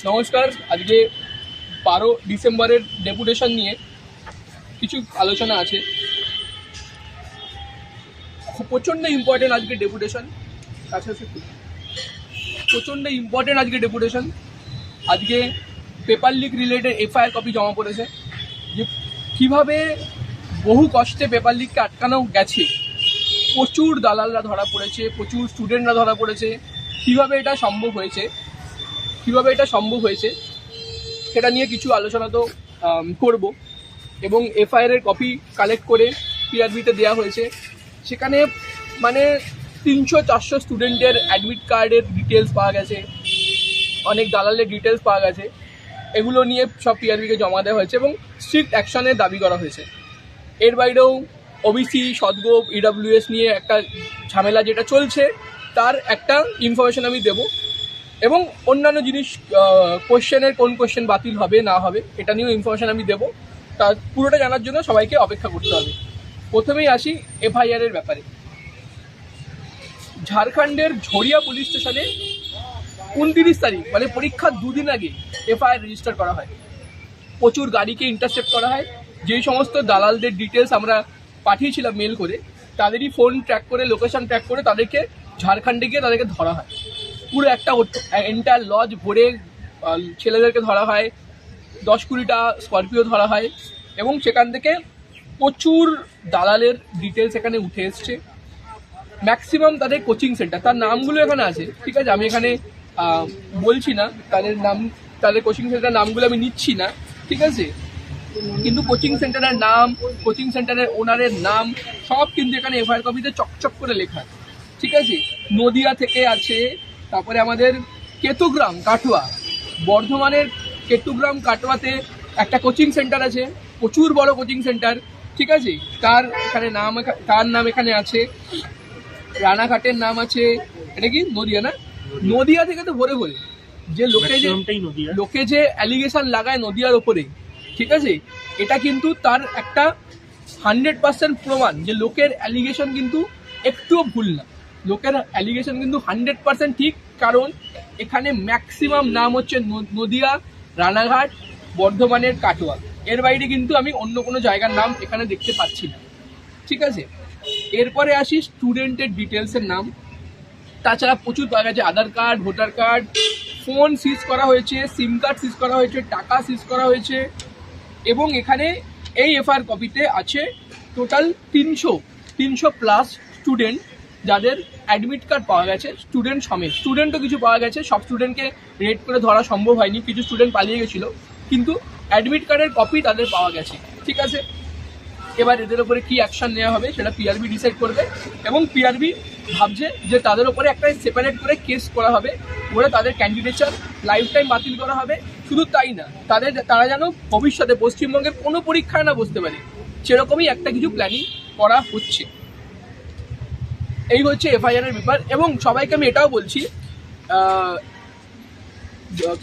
নমস্কার। আজকে 12 ডিসেম্বরের ডেপুটেশন নিয়ে কিছু আলোচনা আছে। প্রচণ্ড ইম্পর্টেন্ট আজকে ডেপুটেশন, প্রচণ্ড ইম্পর্টেন্ট আজকে ডেপুটেশন। আজকে paper leak related FIR copy জমা পড়েছে, যে কীভাবে বহু কষ্টে পেপার লিককে আটকানো গেছে। প্রচুর দালালরা ধরা পড়েছে, প্রচুর স্টুডেন্টরা ধরা পড়েছে। কীভাবে এটা সম্ভব হয়েছে সেটা নিয়ে কিছু আলোচনা তো করব। এবং এফআইআর এর কপি কালেক্ট করে পিআরবিতে দেওয়া হয়েছে। সেখানে মানে 300-400 স্টুডেন্টের অ্যাডমিট কার্ডের ডিটেলস পাওয়া গেছে, অনেক দালালের ডিটেলস পাওয়া গেছে। এগুলো নিয়ে সব পিআরবিকে জমা দেওয়া হয়েছে এবং স্ট্রিক্ট অ্যাকশনের দাবি করা হয়েছে। এর বাইরেও ওবিসি, সদগোপ, ইডব্লিউএস নিয়ে একটা ঝামেলা যেটা চলছে, তার একটা ইনফরমেশন আমি দেব। এবং অন্যান্য জিনিস, কোশ্চেনের কোন কোশ্চেন বাতিল হবে না হবে এটা নিয়েও ইনফরমেশন আমি দেবো। তার পুরোটা জানার জন্য সবাইকে অপেক্ষা করতে হবে। প্রথমেই আসি এফআইআর এর ব্যাপারে। ঝাড়খণ্ডের ঝরিয়া পুলিশ স্টেশনে 29 তারিখ মানে পরীক্ষার দুদিন আগে এফআইআর রেজিস্টার করা হয়। প্রচুর গাড়িকে ইন্টারসেপ্ট করা হয়। যেই সমস্ত দালালদের ডিটেলস আমরা পাঠিয়েছিলাম মেল করে, তাদেরই ফোন ট্র্যাক করে, লোকেশন ট্র্যাক করে তাদেরকে ঝাড়খণ্ডে গিয়ে তাদেরকে ধরা হয়। পুরো একটা এন্টায়ার লজ ভরে ছেলেদেরকে ধরা হয়, 10-20টা স্করপিও ধরা হয়। এবং সেখান থেকে প্রচুর দালালের ডিটেলস এখানে উঠে এসছে। ম্যাক্সিমাম তাদের কোচিং সেন্টার, তার নামগুলো এখানে আছে, ঠিক আছে? আমি এখানে বলছি না তাদের নাম, তাদের কোচিং সেন্টার নামগুলো আমি নিচ্ছি না, ঠিক আছে? কিন্তু কোচিং সেন্টারের নাম, কোচিং সেন্টারের ওনারের নাম সব কিন্তু এখানে এফআইআর কপিতে চকচক করে লেখা, ঠিক আছে? নদিয়া থেকে আছে, তারপরে আমাদের কেতুগ্রাম কাটোয়া, বর্ধমানের কেতুগ্রাম কাটোয়াতে একটা কোচিং সেন্টার আছে, প্রচুর বড় কোচিং সেন্টার, ঠিক আছে? তার নাম এখানে আছে। রানাঘাটের নাম আছে। এটা কি নদিয়া না? নদিয়া থেকে তো ভরে ভরে যে লোকে যে অ্যালিগেশন লাগায় নদিয়ার ওপরে, ঠিক আছে? এটা কিন্তু তার একটা 100% প্রমাণ যে লোকের অ্যালিগেশন কিন্তু একটুও ভুল না। লোকের অ্যালিগেশন কিন্তু 100% ঠিক, কারণ এখানে ম্যাক্সিমাম নাম হচ্ছে নদিয়া, রানাঘাট, বর্ধমানের কাটোয়া। এর বাইরে কিন্তু আমি অন্য কোনো জায়গার নাম এখানে দেখতে পাচ্ছি না, ঠিক আছে? এরপরে আসি স্টুডেন্টের ডিটেলসের নাম। তাছাড়া প্রচুর পাওয়া গেছে আধার কার্ড, ভোটার কার্ড, ফোন সিজ করা হয়েছে, সিম কার্ড সিজ করা হয়েছে, টাকা সিজ করা হয়েছে। এবং এখানে এই এফআইআর কপিতে আছে টোটাল 300+ স্টুডেন্ট যাদের অ্যাডমিট কার্ড পাওয়া গেছে, স্টুডেন্ট সমেত। স্টুডেন্টও কিছু পাওয়া গেছে, সব স্টুডেন্টকে রেড করে ধরা সম্ভব হয়নি, কিছু স্টুডেন্ট পালিয়ে গেছিলো, কিন্তু অ্যাডমিট কার্ডের কপি তাদের পাওয়া গেছে, ঠিক আছে? এবার এদের ওপরে কী অ্যাকশন নেওয়া হবে সেটা পিআরবি ডিসাইড করবে। এবং পিআরবি ভাবছে যে তাদের ওপরে একটা সেপারেট করে কেস করা হবে, করে তাদের ক্যান্ডিডেচার লাইফ টাইম বাতিল করা হবে। শুধু তাই না, তারা যেন ভবিষ্যতে পশ্চিমবঙ্গের কোনো পরীক্ষায় না বসতে পারে, সেরকমই একটা কিছু প্ল্যানিং করা হচ্ছে। এই হচ্ছে এফআইআর এর ব্যাপার। এবং সবাইকে আমি এটাও বলছি,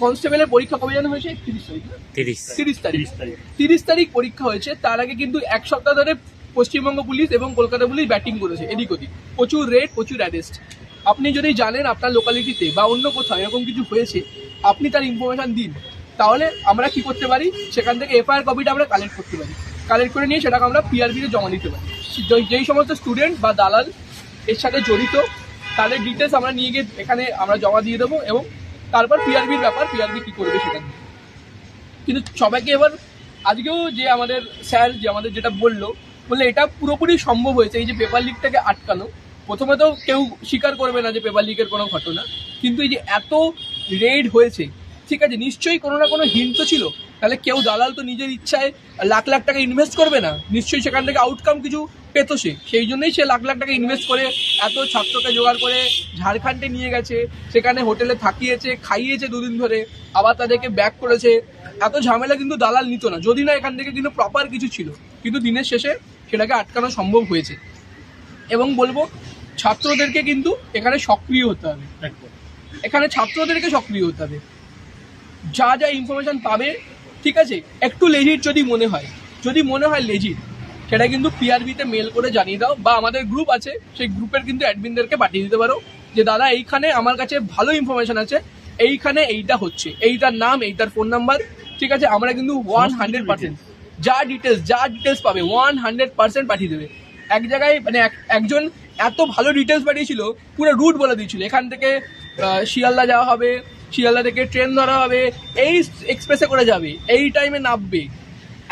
কনস্টেবলের পরীক্ষা কবে জানা হয়েছে? 30 তারিখ পরীক্ষা হয়েছে। তার আগে কিন্তু এক সপ্তাহ ধরে পশ্চিমবঙ্গ পুলিশ এবং কলকাতা পুলিশ ব্যাটিং করেছে এদিক ওদিক, প্রচুর রেড, প্রচুর অ্যারেস্ট। আপনি যদি জানেন আপনার লোকালিটিতে বা অন্য কোথাও এরকম কিছু হয়েছে, আপনি তার ইনফরমেশন দিন। তাহলে আমরা কি করতে পারি, সেখান থেকে এফআইআর কপিটা আমরা কালেক্ট করতে পারি। কালেক্ট করে নিয়ে সেটাকে আমরা পিআরবিতে জমা দিতে পারি। যেই সমস্ত স্টুডেন্ট বা দালাল এর সাথে জড়িত, তাদের ডিটেলস আমরা নিয়ে গিয়ে এখানে আমরা জমা দিয়ে দেবো। এবং তারপর পিআরবির ব্যাপার, পিআরবি কী করবে সেটা নিয়ে। কিন্তু সবাইকে এবার আজকেও যে আমাদের স্যার যে আমাদের যেটা বললে এটা পুরোপুরি সম্ভব হয়েছে, এই যে পেপার লিকটাকে আটকানো। প্রথমে তো কেউ স্বীকার করবে না যে পেপার লিকের কোনো ঘটনা, কিন্তু এই যে এত রেড হয়েছে, ঠিক আছে, নিশ্চয়ই কোনো না কোনো হিন্ট তো ছিল। তাহলে কেউ দালাল তো নিজের ইচ্ছায় লাখ লাখ টাকা ইনভেস্ট করবে না, নিশ্চয়ই সেখান থেকে আউটকাম কিছু পেতো সে। সেই জন্যই সে লাখ লাখ টাকা ইনভেস্ট করে এত ছাত্রকে জোগাড় করে ঝাড়খণ্ডে নিয়ে গেছে, সেখানে হোটেলে থাকিয়েছে, খাইয়েছে দুদিন ধরে, আবার তাদেরকে ব্যাক করেছে। এত ঝামেলা কিন্তু দালাল নিত না, যদি না এখান থেকে কিন্তু প্রপার কিছু ছিল। কিন্তু দিনের শেষে সেটাকে আটকানো সম্ভব হয়েছে। এবং বলবো ছাত্রদেরকে কিন্তু এখানে সক্রিয় হতে হবে, ছাত্রদেরকে সক্রিয় হতে হবে। যা যা ইনফরমেশন পাবে, ঠিক আছে, একটু লেজিট যদি মনে হয় লেজিট, সেটা কিন্তু পিআরবিতে মেল করে জানিয়ে দাও। বা আমাদের গ্রুপ আছে, সেই গ্রুপের কিন্তু অ্যাডমিনদেরকে পাঠিয়ে দিতে পারো যে দাদা এইখানে আমার কাছে ভালো ইনফরমেশন আছে, এইখানে এইটা হচ্ছে, এইটার নাম, এইটার ফোন নাম্বার, ঠিক আছে? আমরা কিন্তু 100% যা ডিটেলস পাবে 100% পাঠিয়ে দেবে। এক জায়গায় মানে একজন এত ভালো ডিটেলস পাঠিয়েছিল, পুরো রুট বলে দিয়েছিল, এখান থেকে শিয়ালদা যাওয়া হবে, শিয়ালদা থেকে ট্রেন ধরা হবে, এই এক্সপ্রেসে করে যাবে, এই টাইমে নামবে,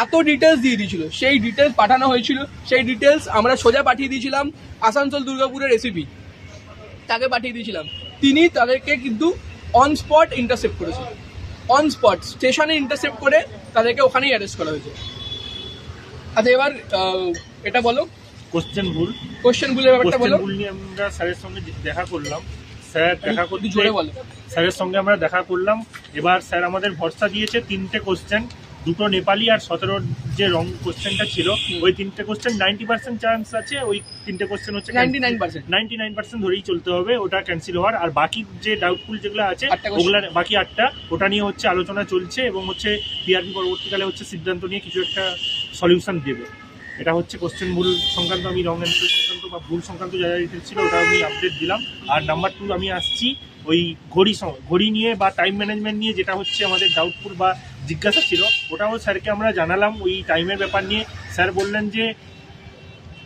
এত ডিটেলস দিয়ে দিয়েছিল। সেই ডিটেলস পাঠানো হয়েছিল, সেই ডিটেলস আমরা সোজা পাঠিয়ে দিয়েছিলাম আসানসোল দুর্গাপুরের এসিপি, তাকে পাঠিয়ে দিয়েছিলাম। তিনি তাদেরকে কিন্তু অন স্পট ইন্টারসেপ্ট করেছে, অন স্পট স্টেশনে ইন্টারসেপ্ট করে তাদেরকে ওখানেই অ্যারেস্ট করা হয়েছে। আচ্ছা, এবার এটা বলো, কোশ্চেন ভুলের ব্যাপারটা বলো। ভুল নিয়ে আমরা স্যারের সঙ্গে দেখা করলাম, স্যার দেখা করতে জোরে বলো। স্যারের সঙ্গে আমরা দেখা করলাম। এবার স্যার আমাদের ভরসা দিয়েছে 3টে কোশ্চেন, 2টো নেপালি আর 17 যে রং কোশ্চেনটা ছিল, ওই 3টে কোশ্চেন 90% চান্স আছে, ওই 3টে কোশ্চেন হচ্ছে 99% ধরেই চলতে হবে ওটা ক্যান্সেল হওয়ার। আর বাকি যে ডাউটফুল যেগুলো আছে ওগুলা, বাকি 8টা, ওটা নিয়ে হচ্ছে আলোচনা চলছে এবং হচ্ছে পিআরবি পরবর্তীকালে হচ্ছে সিদ্ধান্ত নিয়ে কিছু একটা সলিউশন দেবে। এটা হচ্ছে কোশ্চেন ভুল সংক্রান্ত, আমি রং অ্যান্সার সংক্রান্ত বা ভুল সংক্রান্ত যা ডিটেলস ছিল ওটা আমি আপডেট দিলাম। আর নাম্বার 2 আমি আসছি ওই ঘড়ি নিয়ে বা টাইম ম্যানেজমেন্ট নিয়ে, যেটা হচ্ছে আমাদের ডাউটফুল বা জিজ্ঞাসা ছিল, ওটাও স্যারকে আমরা জানালাম ওই টাইমের ব্যাপার নিয়ে। স্যার বললেন যে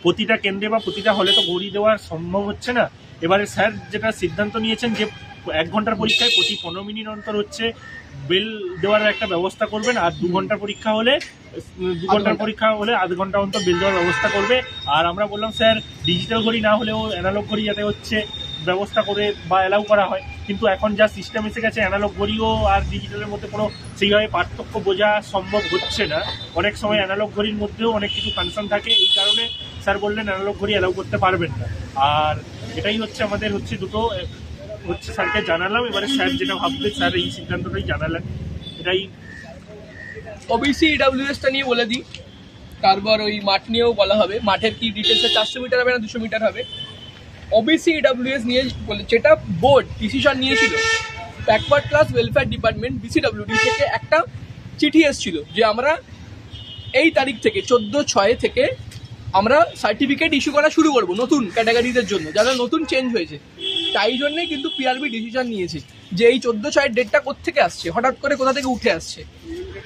প্রতিটা কেন্দ্রে বা প্রতিটা হলে তো ঘড়ি দেওয়া সম্ভব হচ্ছে না। এবারে স্যার যেটা সিদ্ধান্ত নিয়েছেন যে 1 ঘন্টার পরীক্ষায় প্রতি 15 মিনিট অন্তর হচ্ছে বেল দেওয়ার একটা ব্যবস্থা করবেন, আর 2 ঘন্টার পরীক্ষা হলে 0.5 ঘন্টা অন্তর বেল দেওয়ার ব্যবস্থা করবে। আর আমরা বললাম স্যার ডিজিটাল ঘড়ি না হলেও অ্যানালগ ঘড়ি যাতে হচ্ছে ব্যবস্থা করে বা অ্যালাউ করা হয়, কিন্তু এখন যা সিস্টেম এসে গেছে অ্যানালগ ঘড়িও আর ডিজিটালের মধ্যে কোনো সেইভাবে পার্থক্য বোঝা সম্ভব হচ্ছে না। অনেক সময় অ্যানালগ ঘড়ির মধ্যেও অনেক কিছু কনসার্ন থাকে, এই কারণে স্যার বললেন অ্যানালগ ঘড়ি অ্যালাউ করতে পারবেন না। আর এটাই হচ্ছে আমাদের হচ্ছে দুটো হচ্ছে স্যারকে জানালাম। এবারে স্যার যেটা ভাববে স্যার এই সিদ্ধান্তটাই জানালেন, এটাই। ওবিসি ইডাব্লিউএসটা নিয়ে বলে দিই, তারপর ওই মাঠ নিয়েও বলা হবে। মাঠের কি ডিটেলসে 400 মিটার হবে না 200 মিটার হবে। ওবিসি ইডাব্লিউএস নিয়ে বলে যেটা বোর্ড ডিসিশন নিয়েছিল, backward class welfare department BCWD থেকে একটা চিঠি এসেছিল যে আমরা এই তারিখ থেকে 14/6 থেকে আমরা সার্টিফিকেট ইস্যু করা শুরু করব নতুন ক্যাটাগরিদের জন্য, যারা নতুন চেঞ্জ হয়েছে। তাই জন্যই কিন্তু পিআরবি ডিসিশন নিয়েছে যে এই 14/6 ডেটটা কোত্থেকে আসছে, হঠাৎ করে কোথা থেকে উঠে আসছে।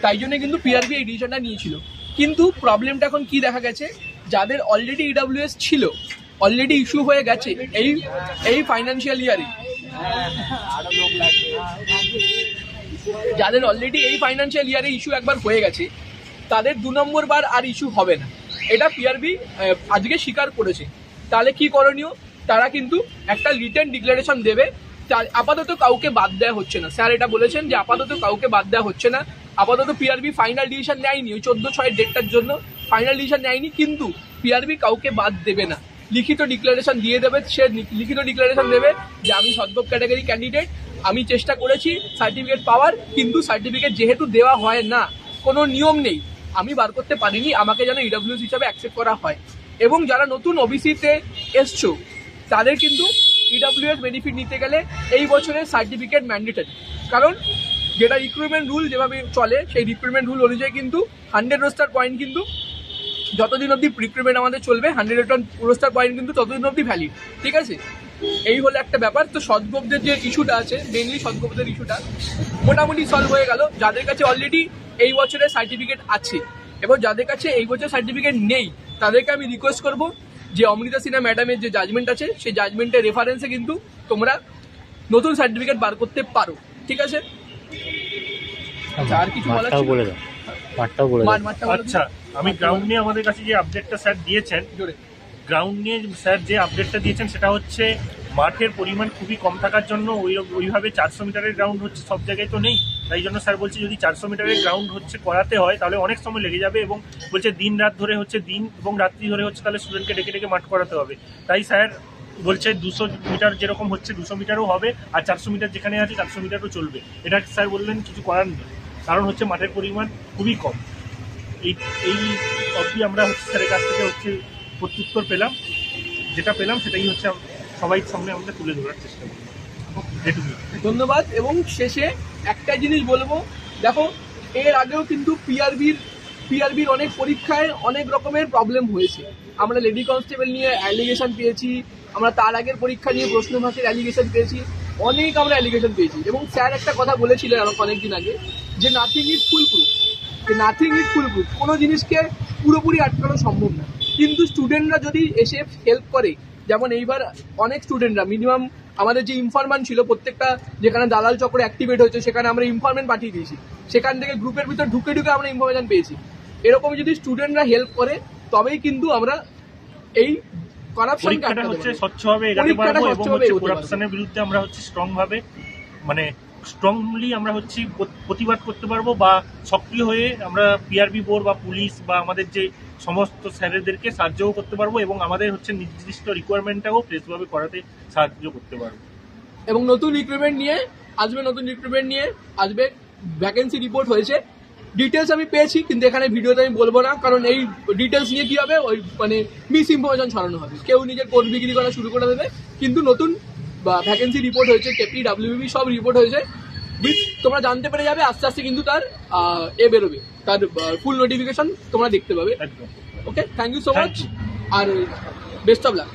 তাই জন্য কিন্তু পিআরবি এই ডিসিশনটা নিয়েছিল। কিন্তু প্রবলেমটা এখন কি দেখা গেছে, যাদের অলরেডি ইডাব্লিউএস ছিল, অলরেডি ইস্যু হয়ে গেছে এই ফাইন্যান্সিয়াল ইয়ারে, যাদের অলরেডি এই ফাইন্যান্সিয়াল ইয়ারে ইস্যু একবার হয়ে গেছে, তাদের 2 নম্বর বার আর ইস্যু হবে না। এটা পিআরবি আজকে স্বীকার করেছে। তাহলে কি করণীয়, তারা কিন্তু একটা রিটেন ডিক্লারেশন দেবে। আপাতত কাউকে বাদ দেওয়া হচ্ছে না, স্যার এটা বলেছেন যে আপাতত কাউকে বাদ দেওয়া হচ্ছে না। আপাতত পিআরবি ফাইনাল ডিসিশন নেয়নি, ওই 14/6 ডেটটার জন্য ফাইনাল ডিসিশন নেয়নি, কিন্তু পিআরবি কাউকে বাদ দেবে না। লিখিত ডিক্লারেশন দিয়ে দেবে, সে লিখিত ডিক্লারেশন দেবে যে আমি সদ্যপ ক্যাটাগরি ক্যান্ডিডেট, আমি চেষ্টা করেছি সার্টিফিকেট পাওয়ার, কিন্তু সার্টিফিকেট যেহেতু দেওয়া হয় না, কোনো নিয়ম নেই, আমি বার করতে পারিনি, আমাকে যেন ইডাব্লিউএস হিসাবে অ্যাকসেপ্ট করা হয়। এবং যারা নতুন ওবিসিতে এসছো তাদের কিন্তু ইডাব্লিউএস বেনিফিট নিতে গেলে এই বছরের সার্টিফিকেট ম্যান্ডেটরি, কারণ যেটা রিক্রুটমেন্ট রুল যেভাবে চলে সেই রিক্রুটমেন্ট রুল অনুযায়ী কিন্তু 100 রোস্টার পয়েন্ট কিন্তু যতদিন অবধি রিক্রুটমেন্ট আমাদের চলবে 100 রোস্টার পয়েন্ট কিন্তু ততদিন অবধি ভ্যালিড, ঠিক আছে? এই হলো একটা ব্যাপার। তো সদ্গোপদের যে ইস্যুটা আছে, মেনলি সদ্গোপদের ইস্যুটা মোটামুটি সলভ হয়ে গেল। যাদের কাছে অলরেডি এই বছরের সার্টিফিকেট আছে এবং যাদের কাছে এই বছর সার্টিফিকেট নেই, তাদেরকে আমি রিকোয়েস্ট করবো যে অমৃতা সিনহা ম্যাডামের যে জাজমেন্ট আছে সেই জাজমেন্টের রেফারেন্সে কিন্তু তোমরা নতুন সার্টিফিকেট বার করতে পারো, ঠিক আছে? আর কিছু বলার ছিল? আচ্ছা, আমি গ্রাউন্ড নিয়ে আমাদের কাছে যে আপডেটটা স্যার দিয়েছেন, গ্রাউন্ড নিয়ে স্যার যে আপডেটটা দিয়েছেন সেটা হচ্ছে মাঠের পরিমাণ খুবই কম থাকার জন্য ওইভাবে 400 মিটারের গ্রাউন্ড হচ্ছে সব জায়গায় তো নেই। তাই জন্য স্যার বলছে যদি 400 মিটারের গ্রাউন্ড হচ্ছে করাতে হয় তাহলে অনেক সময় লেগে যাবে, এবং বলছে দিন রাত ধরে হচ্ছে দিন এবং রাত্রি ধরে হচ্ছে তাহলে স্টুডেন্টকে ডেকে ডেকে মাঠ করাতে হবে। তাই স্যার বলছে 200 মিটার যেরকম হচ্ছে 200 মিটারও হবে, আর 400 মিটার যেখানে আছে 400 মিটারও চলবে। এটা স্যার বললেন কিছু করার নেই, কারণ হচ্ছে মাঠের পরিমাণ খুবই কম। এই অবধি আমরা হচ্ছে স্যারের কাছ থেকে হচ্ছে প্রত্যুত্তর পেলাম, যেটা পেলাম সেটাই হচ্ছে সবাই সামনে আমরা তুলে ধরার চেষ্টা করি। ধন্যবাদ। এবং শেষে একটা জিনিস বলবো, দেখো এর আগেও কিন্তু পিআরবির অনেক পরীক্ষায় অনেক রকমের প্রবলেম হয়েছে। আমরা লেডি কনস্টেবল নিয়ে অ্যালিগেশন পেয়েছি, আমরা তার আগের পরীক্ষা নিয়ে প্রশ্নভাষের অ্যালিগেশন পেয়েছি। অনেক আমরা অ্যালিগেশন পেয়েছি। এবং স্যার একটা কথা বলেছিলেন আমাকে অনেকদিন আগে, যে নাথিং ইজ ফুল প্রুফ, যে নাথিং ইজ ফুল প্রুফ, কোনো জিনিসকে পুরোপুরি আটকানো সম্ভব না, কিন্তু স্টুডেন্টরা যদি এসে হেল্প করে, যেমন এইবার অনেক স্টুডেন্টরা মিনিমাম আমাদের যে ইনফরমেন্ট ছিল প্রত্যেকটা, যেখানে দালাল চক্র অ্যাক্টিভেট হয়েছে সেখানে আমরা ইনফরমেন্ট পাঠিয়ে দিয়েছি, সেখান থেকে গ্রুপের ভিতর ঢুকে আমরা ইনফরমেশন পেয়েছি। এরকম যদি স্টুডেন্টরা হেল্প করে তবেই কিন্তু আমরা এই পরীক্ষাটা হচ্ছে স্বচ্ছভাবে এগাতে পারবো এবং হচ্ছে করাপশনের বিরুদ্ধে আমরা হচ্ছে স্ট্রংলি আমরা হচ্ছে প্রতিবাদ করতে পারবো, বা সক্রিয় হয়ে আমরা পিআরবি বোর্ড বা পুলিশ বা আমাদের যে সমস্ত স্যারেদেরকে সাহায্যও করতে পারবো এবং আমাদের হচ্ছে নির্দিষ্ট রিকোয়ারমেন্টটাও ফ্রেশভাবে করাতে সাহায্য করতে পারবো। এবং নতুন রিক্রুটমেন্ট নিয়ে আসবে, ভ্যাকেন্সি রিপোর্ট হয়েছে, ডিটেলস আমি পেয়েছি, কিন্তু এখানে ভিডিওতে আমি বলবো না, কারণ এই ডিটেলস নিয়ে কি হবে, ওই মানে মিস ইনফরমেশন ছড়ানো হবে, কেউ নিজের কোড বিক্রি করা শুরু করে দেবে। কিন্তু নতুন ভ্যাকেন্সি রিপোর্ট হয়েছে, কেপি ডাব্লিউবি সব রিপোর্ট হয়েছে, তোমরা জানতে পেরে যাবে আস্তে আস্তে, কিন্তু তার বেরোবে, তার ফুল নোটিফিকেশন তোমরা দেখতে পাবে। Okay, thank you so much, আর বেস্ট অফ লাক।